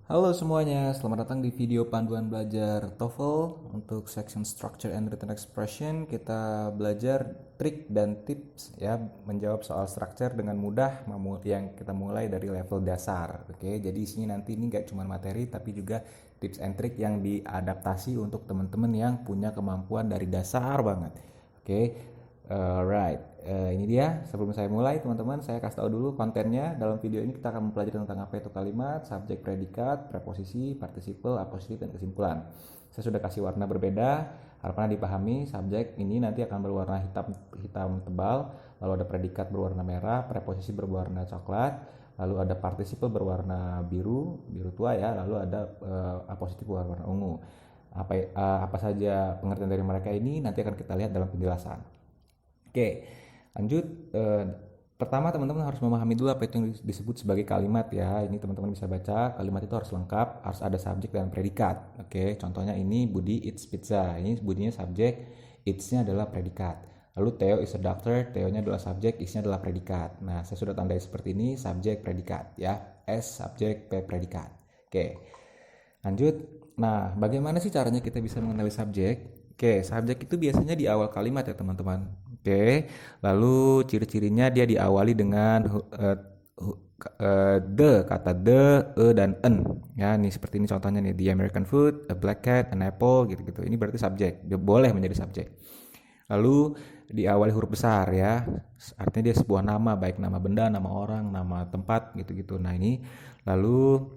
Halo semuanya, selamat datang di video panduan belajar TOEFL. Untuk section Structure and Written Expression, kita belajar trik dan tips ya menjawab soal structure dengan mudah yang kita mulai dari level dasar. Oke, jadi isinya nanti ini nggak cuma materi tapi juga tips and trik yang diadaptasi untuk teman-teman yang punya kemampuan dari dasar banget. Oke, alright. Ini dia. Sebelum saya mulai, teman-teman, saya kasih tahu dulu kontennya. Dalam video ini kita akan mempelajari tentang apa itu kalimat, subjek, predikat, preposisi, participle, apositif, dan kesimpulan. Saya sudah kasih warna berbeda. Harapannya dipahami. Subjek ini nanti akan berwarna hitam tebal, lalu ada predikat berwarna merah, preposisi berwarna coklat, lalu ada participle berwarna biru tua ya, lalu ada apositif berwarna ungu. Apa saja pengertian dari mereka ini nanti akan kita lihat dalam penjelasan. Oke, lanjut. Pertama teman-teman harus memahami dulu apa itu yang disebut sebagai kalimat ya. Ini teman-teman bisa baca, kalimat itu harus lengkap, harus ada subjek dan predikat. Oke, contohnya ini Budi eats pizza. Ini Budinya subjek, eats-nya adalah predikat. Lalu Theo is a doctor, Theo-nya adalah subjek, is-nya adalah predikat. Nah, saya sudah tandai seperti ini, subjek, predikat ya. S, subjek, P, predikat. Oke, lanjut. Nah, bagaimana sih caranya kita bisa mengenali subjek? Oke, subjek itu biasanya di awal kalimat ya teman-teman. Oke, lalu ciri-cirinya dia diawali dengan the, kata the, dan en. Ya, nih seperti ini contohnya nih, the American food, a black cat, an apple, gitu-gitu. Ini berarti subjek, dia boleh menjadi subjek. Lalu diawali huruf besar ya, artinya dia sebuah nama, baik nama benda, nama orang, nama tempat, gitu-gitu. Nah ini, lalu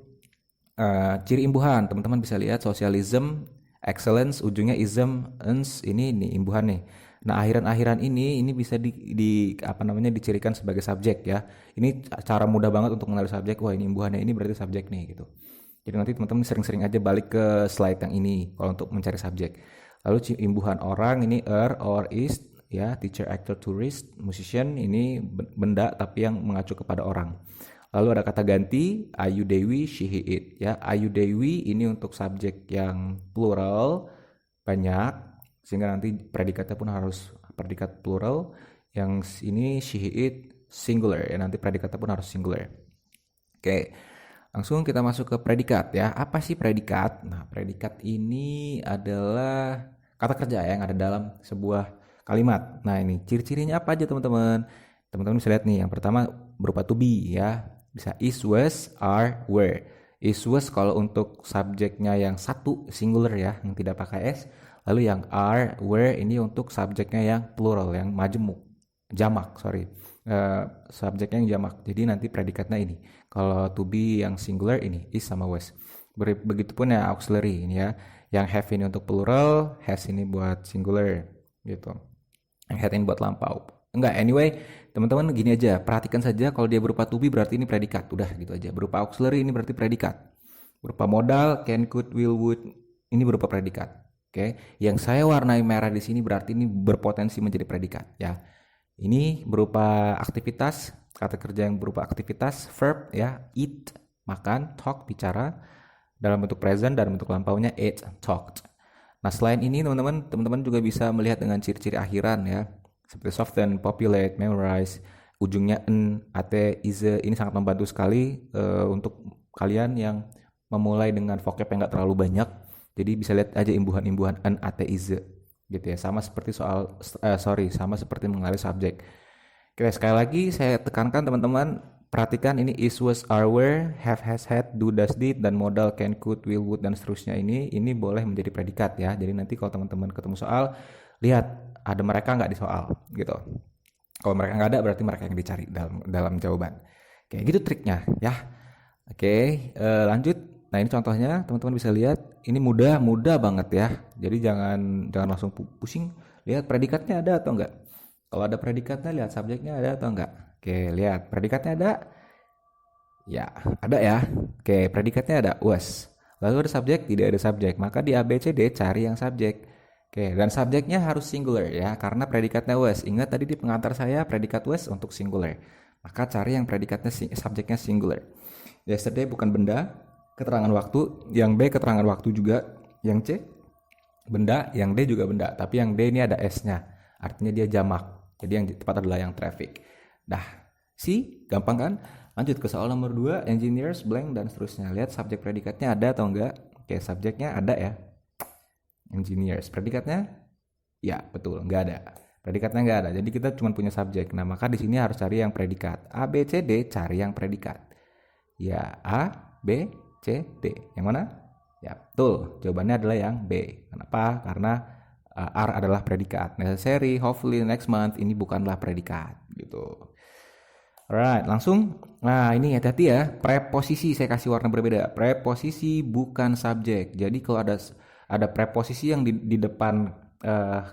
ciri imbuhan, teman-teman bisa lihat socialism, excellence, ujungnya ism, ens, ini imbuhan nih. Nah, akhiran-akhiran ini bisa dicirikan sebagai subjek ya. Ini cara mudah banget untuk mengenali subjek. Wah, ini imbuhannya ini berarti subjek nih gitu. Jadi nanti teman-teman sering-sering aja balik ke slide yang ini kalau untuk mencari subjek. Lalu imbuhan orang ini or, is ya, teacher, actor, tourist, musician, ini benda tapi yang mengacu kepada orang. Lalu ada kata ganti, Ayu Dewi, she, he, it. Ya, Ayu Dewi ini untuk subjek yang plural, banyak, sehingga nanti predikatnya pun harus predikat plural. Yang ini she, he, it, singular. Ya, nanti predikatnya pun harus singular. Oke, langsung kita masuk ke predikat ya. Apa sih predikat? Nah, predikat ini adalah kata kerja yang ada dalam sebuah kalimat. Nah, ini ciri-cirinya apa aja teman-teman? Teman-teman bisa lihat nih, yang pertama berupa to be ya. Bisa is, was, are, were. Is, was kalau untuk subjeknya yang satu singular ya, yang tidak pakai s. Lalu yang are, were ini untuk subjeknya yang plural, yang majemuk, jamak, sorry. Subjeknya yang jamak. Jadi nanti predikatnya ini. Kalau to be yang singular ini is sama was. Begitupun ya auxiliary ini ya. Yang have ini untuk plural, has ini buat singular gitu. Yang had ini buat lampau. Enggak, anyway, teman-teman gini aja, perhatikan saja kalau dia berupa to be berarti ini predikat, udah gitu aja. Berupa auxiliary ini berarti predikat. Berupa modal, can, could, will, would, ini berupa predikat. Oke, yang saya warnai merah di sini berarti ini berpotensi menjadi predikat ya. Ini berupa aktivitas, kata kerja yang berupa aktivitas, verb ya, eat, makan, talk, bicara, dalam bentuk present dan bentuk lampaunya ate, talked. Nah, selain ini teman-teman juga bisa melihat dengan ciri-ciri akhiran ya, seperti soften, populate, memorize, ujungnya en, ate, ize. Ini sangat membantu sekali untuk kalian yang memulai dengan vocab yang nggak terlalu banyak. Jadi bisa lihat aja imbuhan-imbuhan en, ate, ize gitu ya. Sama seperti sama seperti mengenali subjek. Oke, sekali lagi saya tekankan teman-teman, perhatikan ini is, was, are, were, have, has, had, do, does, did, dan modal can, could, will, would, dan seterusnya ini boleh menjadi predikat ya. Jadi nanti kalau teman-teman ketemu soal, lihat ada mereka nggak di soal gitu. Kalau mereka nggak ada berarti mereka yang dicari dalam jawaban. Oke, gitu triknya ya. Oke, lanjut. Nah, ini contohnya teman-teman bisa lihat, ini mudah banget ya. Jadi jangan langsung pusing, lihat predikatnya ada atau enggak. Kalau ada predikatnya, lihat subjeknya ada atau enggak. Oke, lihat predikatnya ada. Ya, ada ya. Oke, predikatnya ada, was. Lalu ada subjek, tidak ada subjek. Maka di A, B, C, D cari yang subjek. Oke, dan subjeknya harus singular ya, karena predikatnya was. Ingat tadi di pengantar saya predikat was untuk singular. Maka cari yang predikatnya subjeknya singular. Yesterday bukan benda, keterangan waktu. Yang B keterangan waktu juga. Yang C benda, yang D juga benda. Tapi yang D ini ada S-nya. Artinya dia jamak. Jadi yang tepat adalah yang traffic. Dah, gampang kan? Lanjut ke soal nomor 2, engineers blank dan seterusnya. Lihat subjek predikatnya ada atau enggak? Oke, subjeknya ada ya. Engineers, predikatnya? Ya, betul, enggak ada. Predikatnya enggak ada. Jadi kita cuma punya subjek. Nah, maka di sini harus cari yang predikat. A, B, C, D, cari yang predikat. Ya, A, B, C, D. Yang mana? Ya, betul. Jawabannya adalah yang B. Kenapa? Karena R adalah predikat. Necessary, hopefully, next month ini bukanlah predikat gitu. Alright, langsung. Nah, ini hati-hati ya. Preposisi saya kasih warna berbeda. Preposisi bukan subjek. Jadi kalau ada preposisi yang di depan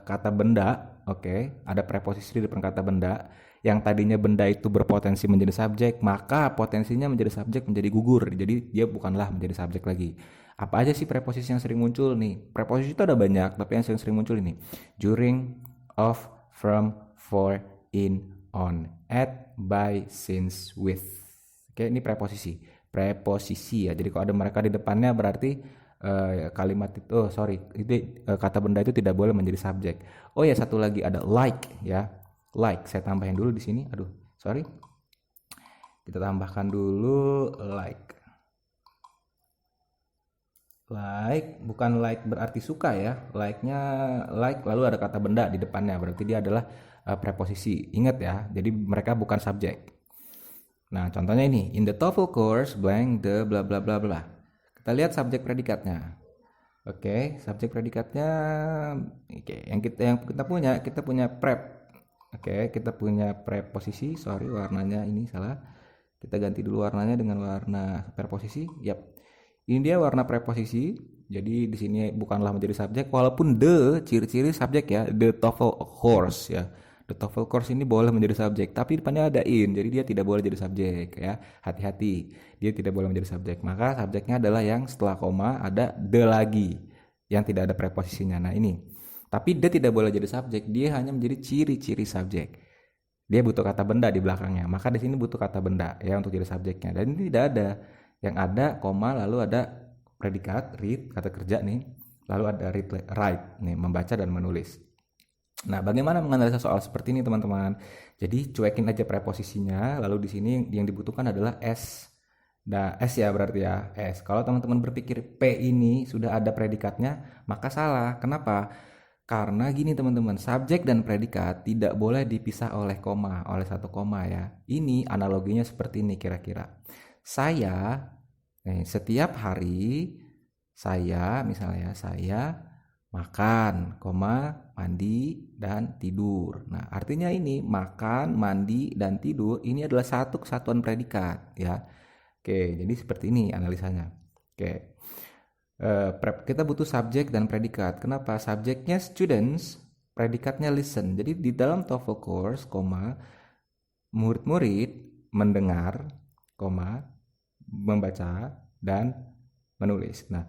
kata benda, oke, ada preposisi di depan kata benda yang tadinya benda itu berpotensi menjadi subjek, maka potensinya menjadi subjek menjadi gugur. Jadi dia bukanlah menjadi subjek lagi. Apa aja sih preposisi yang sering muncul nih? Preposisi itu ada banyak, tapi yang sering muncul ini. During, of, from, for, in, on, at, by, since, with. Oke, ini preposisi. Preposisi ya. Jadi kalau ada mereka di depannya berarti kalimat itu, kata benda itu tidak boleh menjadi subjek. Oh ya, satu lagi ada like ya. Like, saya tambahin dulu di sini. Aduh, sorry. Kita tambahkan dulu like. Like, bukan like berarti suka ya. Like-nya like lalu ada kata benda di depannya. Berarti dia adalah preposisi. Ingat ya, jadi mereka bukan subjek. Nah, contohnya ini, in the TOEFL course blank the bla bla bla bla. Kita lihat subjek predikatnya. Oke, subjek predikatnya yang kita punya prep. Oke, kita punya preposisi. Sorry, warnanya ini salah. Kita ganti dulu warnanya dengan warna preposisi. Yap. Ini dia warna preposisi. Jadi di sini bukanlah menjadi subjek, walaupun the ciri-ciri subjek ya, the TOEFL course ya. The TOEFL course ini boleh menjadi subjek, tapi depannya ada in, jadi dia tidak boleh jadi subjek ya. Hati-hati, dia tidak boleh menjadi subjek. Maka subjeknya adalah yang setelah koma ada the lagi, yang tidak ada preposisinya. Nah ini, tapi the tidak boleh jadi subjek, dia hanya menjadi ciri-ciri subjek. Dia butuh kata benda di belakangnya, maka di sini butuh kata benda ya untuk jadi subjeknya. Dan ini tidak ada. Yang ada koma lalu ada predikat read, kata kerja nih, lalu ada read, write nih, membaca dan menulis. Nah, bagaimana menganalisa soal seperti ini teman-teman? Jadi cuekin aja preposisinya, lalu di sini yang dibutuhkan adalah s. Nah, s ya berarti ya, s. Kalau teman-teman berpikir p ini sudah ada predikatnya, maka salah. Kenapa? Karena gini teman-teman, subjek dan predikat tidak boleh dipisah oleh koma, oleh satu koma ya. Ini analoginya seperti ini kira-kira. Setiap hari misalnya saya makan, mandi dan tidur. Nah, artinya ini makan, mandi dan tidur ini adalah satu kesatuan predikat ya. Oke, jadi seperti ini analisanya. Oke. Kita butuh subjek dan predikat. Kenapa? Subjeknya students, predikatnya listen. Jadi di dalam TOEFL course, murid-murid mendengar, membaca dan menulis. Nah,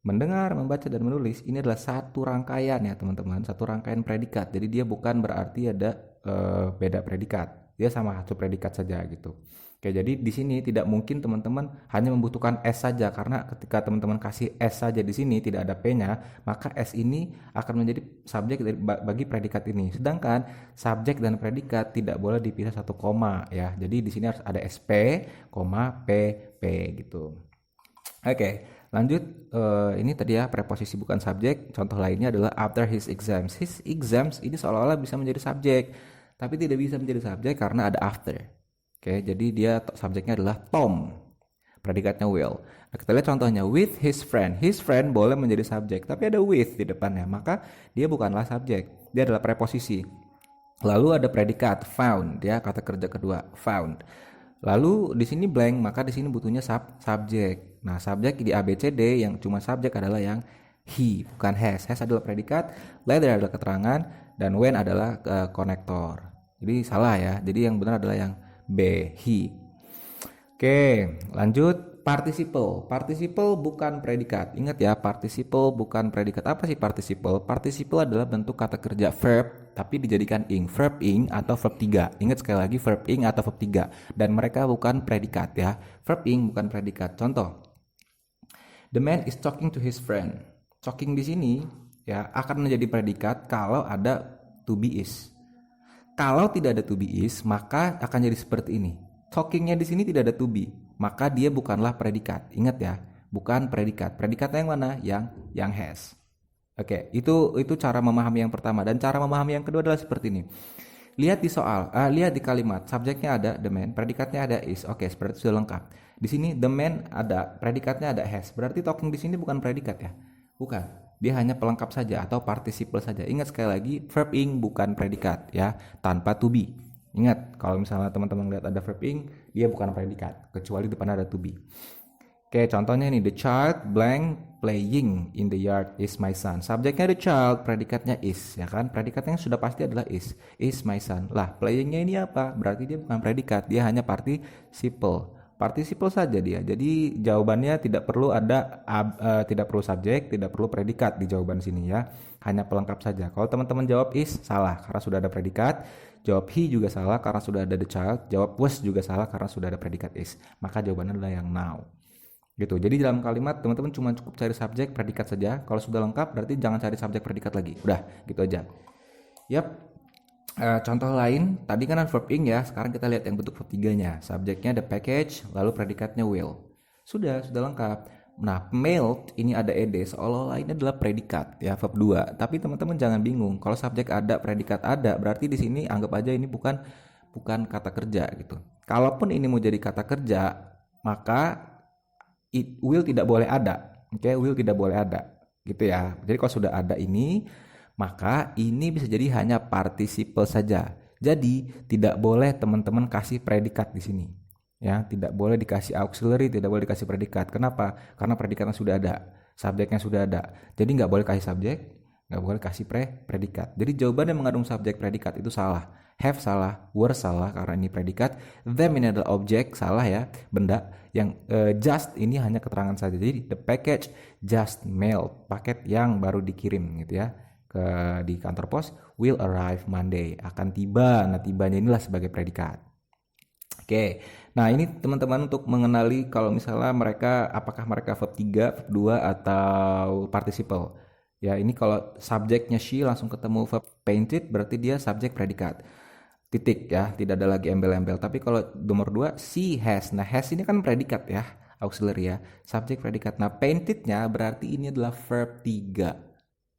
mendengar, membaca dan menulis ini adalah satu rangkaian ya teman-teman, satu rangkaian predikat. Jadi dia bukan berarti ada beda predikat. Dia sama satu predikat saja gitu. Oke, jadi di sini tidak mungkin teman-teman hanya membutuhkan S saja, karena ketika teman-teman kasih S saja di sini tidak ada P-nya, maka S ini akan menjadi subjek bagi predikat ini. Sedangkan subjek dan predikat tidak boleh dipisah satu koma ya. Jadi di sini harus ada SP, PP gitu. Oke, lanjut. Ini tadi ya preposisi bukan subjek. Contoh lainnya adalah after his exams. His exams ini seolah-olah bisa menjadi subjek, tapi tidak bisa menjadi subjek karena ada after. Oke, jadi dia subjeknya adalah Tom, predikatnya will. Nah, kita lihat contohnya with his friend. His friend boleh menjadi subjek, tapi ada with di depannya, maka dia bukanlah subjek. Dia adalah preposisi. Lalu ada predikat found, ya kata kerja kedua found. Lalu di sini blank, maka di sini butuhnya subjek. Nah, subjek di ABCD yang cuma subjek adalah yang he, bukan has. Has adalah predikat, later adalah keterangan, dan when adalah konektor. Jadi salah ya. Jadi yang benar adalah yang B, he. Oke, lanjut. Participle. Participle bukan predikat. Ingat ya, participle bukan predikat. Apa sih participle? Participle adalah bentuk kata kerja verb tapi dijadikan ing. Verb ing atau verb 3. Ingat sekali lagi, verb ing atau verb 3. Dan mereka bukan predikat ya. Verb ing bukan predikat. Contoh. The man is talking to his friend. Talking di sini ya akan menjadi predikat kalau ada to be is. Kalau tidak ada to be is, maka akan jadi seperti ini. talkingnya di sini tidak ada to be, maka dia bukanlah predikat. Ingat ya, bukan predikat. Predikatnya yang mana? Yang has. Oke, itu cara memahami yang pertama. Dan cara memahami yang kedua adalah seperti ini. Lihat di soal, lihat di kalimat, subjeknya ada the man, predikatnya ada is. Oke, berarti sudah lengkap. Di sini the man ada, predikatnya ada has. Berarti talking di sini bukan predikat ya? Bukan. Dia hanya pelengkap saja atau participle saja. Ingat sekali lagi, verb ing bukan predikat ya, tanpa to be. Ingat, kalau misalnya teman-teman lihat ada verb ing, dia bukan predikat, kecuali depan ada to be. Oke, contohnya ini, the child blank playing in the yard is my son. Subjeknya the child, predikatnya is, ya kan? Predikatnya sudah pasti adalah is my son. Lah, playingnya ini apa? Berarti dia bukan predikat, dia hanya participle. Participle saja dia. Jadi jawabannya tidak perlu ada tidak perlu subjek, tidak perlu predikat di jawaban sini ya. Hanya pelengkap saja. Kalau teman-teman jawab is, salah karena sudah ada predikat. Jawab he juga salah karena sudah ada the child. Jawab was juga salah karena sudah ada predikat is. Maka jawabannya adalah yang now. Gitu. Jadi dalam kalimat teman-teman cuma cukup cari subjek predikat saja. Kalau sudah lengkap berarti jangan cari subjek predikat lagi. Udah, gitu aja. Yap. Contoh lain, tadi kan verb ing ya, sekarang kita lihat yang bentuk verb 3-nya. Subjeknya the package, lalu predikatnya will. Sudah lengkap. Nah, mailed ini ada ed, seolah-olah ini adalah predikat ya, verb 2. Tapi teman-teman jangan bingung, kalau subjek ada, predikat ada, berarti di sini anggap aja ini bukan kata kerja gitu. Kalaupun ini mau jadi kata kerja, maka it will tidak boleh ada. Oke, will tidak boleh ada. Gitu ya. Jadi kalau sudah ada ini, maka ini bisa jadi hanya participle saja. Jadi tidak boleh teman-teman kasih predikat di sini. Ya, tidak boleh dikasih auxiliary, tidak boleh dikasih predikat. Kenapa? Karena predikatnya sudah ada, subjeknya sudah ada. Jadi nggak boleh kasih subjek, nggak boleh kasih predikat. Jadi jawaban yang mengandung subjek predikat itu salah. Have salah, were salah karena ini predikat. Them ini adalah objek, salah ya, benda. Yang just ini hanya keterangan saja. Jadi the package just mailed, paket yang baru dikirim gitu ya. Di kantor pos will arrive Monday, akan tiba. Nah, tibanya inilah sebagai predikat. Oke. Nah, ini teman-teman untuk mengenali kalau misalnya apakah mereka verb 3, verb 2 atau participle. Ya, ini kalau subjeknya she langsung ketemu verb painted berarti dia subjek predikat. Titik ya, tidak ada lagi embel-embel. Tapi kalau nomor 2 she has. Nah, has ini kan predikat ya, auxiliary ya, subjek predikat. Nah, paintednya berarti ini adalah verb 3.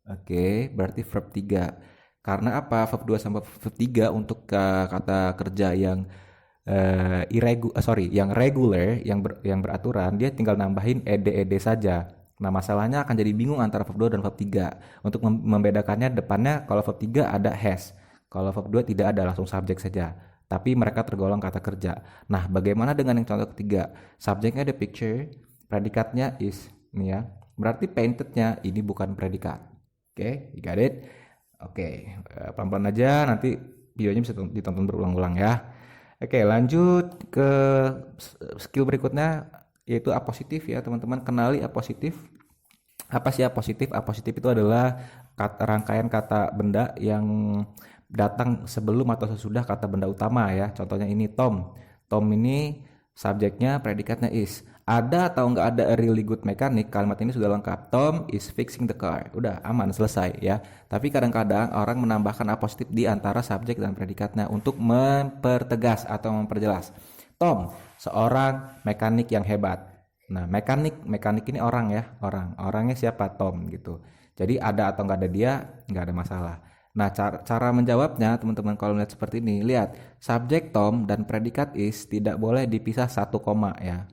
Oke, berarti verb 3. Karena apa? Verb 2 sampai verb 3 untuk kata kerja yang yang regular, yang beraturan, dia tinggal nambahin ed saja. Nah, masalahnya akan jadi bingung antara verb 2 dan verb 3. Untuk membedakannya, depannya kalau verb 3 ada has. Kalau verb 2 tidak ada, langsung subjek saja. Tapi mereka tergolong kata kerja. Nah, bagaimana dengan yang contoh ketiga? Subjeknya the picture, predikatnya is. Ini ya. Berarti paintednya ini bukan predikat. Oke, you got it? Oke, pelan-pelan aja, nanti videonya bisa ditonton berulang-ulang ya. Oke, lanjut ke skill berikutnya, yaitu apositif ya teman-teman. Kenali apositif. Apa sih apositif? Apositif itu adalah rangkaian kata benda yang datang sebelum atau sesudah kata benda utama ya. Contohnya ini Tom. Tom ini subjeknya predikatnya is. Ada atau nggak ada a really good mechanic, kalimat ini sudah lengkap. Tom is fixing the car. Udah aman, selesai ya. Tapi kadang-kadang orang menambahkan apositif di antara subjek dan predikatnya untuk mempertegas atau memperjelas. Tom, seorang mekanik yang hebat. Nah, mekanik ini orang ya, orangnya siapa? Tom gitu. Jadi ada atau nggak ada dia, nggak ada masalah. Nah, cara menjawabnya teman-teman kalau melihat seperti ini, lihat subjek Tom dan predikat is tidak boleh dipisah 1 koma ya.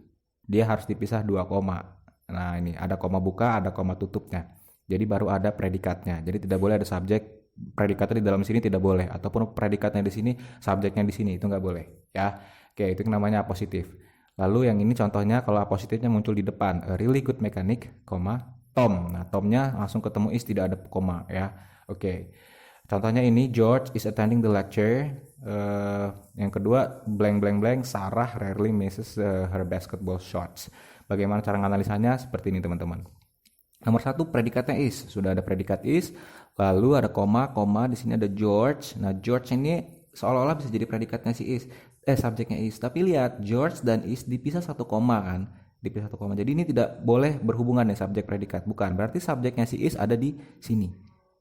Dia harus dipisah 2 koma. Nah, ini ada koma buka, ada koma tutupnya. Jadi baru ada predikatnya. Jadi tidak boleh ada subjek, predikatnya di dalam sini tidak boleh, ataupun predikatnya di sini, subjeknya di sini, itu nggak boleh ya. Oke, itu namanya apositif. Lalu yang ini contohnya kalau apositifnya muncul di depan, a really good mechanic, Tom. Nah, Tomnya langsung ketemu is, tidak ada koma ya. Oke. Contohnya ini George is attending the lecture. Yang kedua blank, Sarah rarely misses her basketball shots. Bagaimana cara menganalisanya? Seperti ini teman-teman. Nomor 1 predikatnya is, sudah ada predikat is, lalu ada koma, di sini ada George. Nah, George ini seolah-olah bisa jadi predikatnya si is, subjeknya is. Tapi lihat George dan is dipisah 1 koma kan, dipisah 1 koma. Jadi ini tidak boleh berhubungan ya subjek predikat, bukan. Berarti subjeknya si is ada di sini.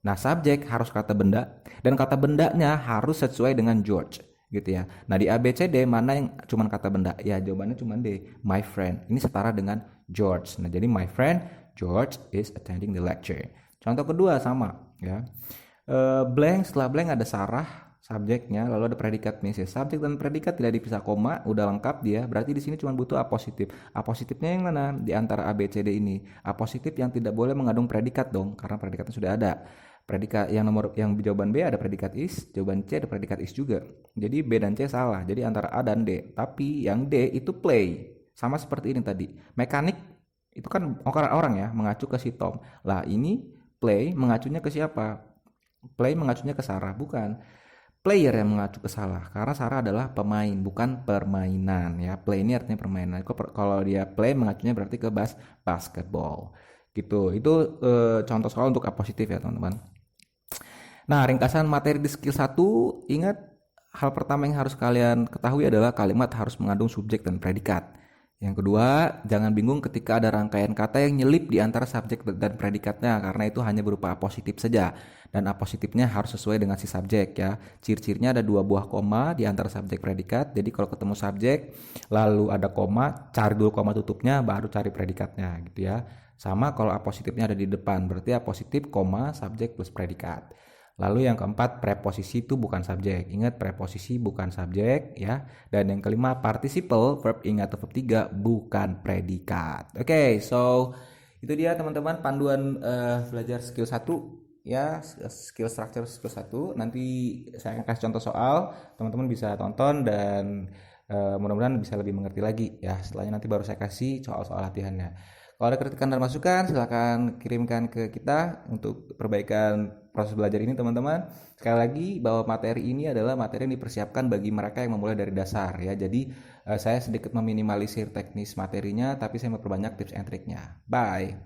Nah, subjek harus kata benda dan kata bendanya harus sesuai dengan George. gitu ya. Nah, di A B C D mana yang cuman kata benda? Ya, jawabannya cuman D, my friend. Ini setara dengan George. Nah, jadi my friend George is attending the lecture. Contoh kedua sama ya. Blank, setelah blank ada Sarah subjeknya, lalu ada predikat Mrs. Subjek dan predikat tidak dipisah koma, udah lengkap dia. Berarti di sini cuma butuh A positif. A positifnya yang mana di antara A B C D ini? A positif yang tidak boleh mengandung predikat dong, karena predikatnya sudah ada. Predikat yang jawaban B ada predikat is, jawaban C ada predikat is juga. Jadi B dan C salah. Jadi antara A dan D. Tapi yang D itu play. Sama seperti ini tadi. Mekanik itu kan orang ya, mengacu ke si Tom. Lah ini play mengacunya ke siapa? Play mengacunya ke Sarah, bukan. Player yang mengacu ke Sarah, karena Sarah adalah pemain, bukan permainan ya. Play ini artinya permainan. Kalau dia play mengacunya berarti ke basketball. Gitu. Itu contoh soal untuk A positif ya, teman-teman. Nah, ringkasan materi di skill 1, ingat hal pertama yang harus kalian ketahui adalah kalimat harus mengandung subjek dan predikat. Yang kedua, jangan bingung ketika ada rangkaian kata yang nyelip di antara subjek dan predikatnya, karena itu hanya berupa A positif saja. Dan A positifnya harus sesuai dengan si subjek ya. Ciri-cirinya ada 2 buah koma di antara subjek predikat. Jadi kalau ketemu subjek, lalu ada koma, cari dulu koma tutupnya, baru cari predikatnya gitu ya. Sama kalau A positifnya ada di depan, berarti A positif, koma, subjek plus predikat. Lalu yang keempat, preposisi itu bukan subjek. Ingat, preposisi bukan subjek ya. Dan yang kelima, participle, verb ing atau verb 3 bukan predikat. Oke, so itu dia teman-teman panduan belajar skill 1 ya, skill structure skill 1. Nanti saya akan kasih contoh soal, teman-teman bisa tonton dan mudah-mudahan bisa lebih mengerti lagi ya. Setelahnya nanti baru saya kasih soal-soal latihannya. Kalau ada kritikan dan masukan, silakan kirimkan ke kita untuk perbaikan proses belajar ini, teman-teman. Sekali lagi, bahwa materi ini adalah materi yang dipersiapkan bagi mereka yang memulai dari dasar ya. Jadi, saya sedikit meminimalisir teknis materinya, tapi saya memperbanyak tips and triknya. Bye.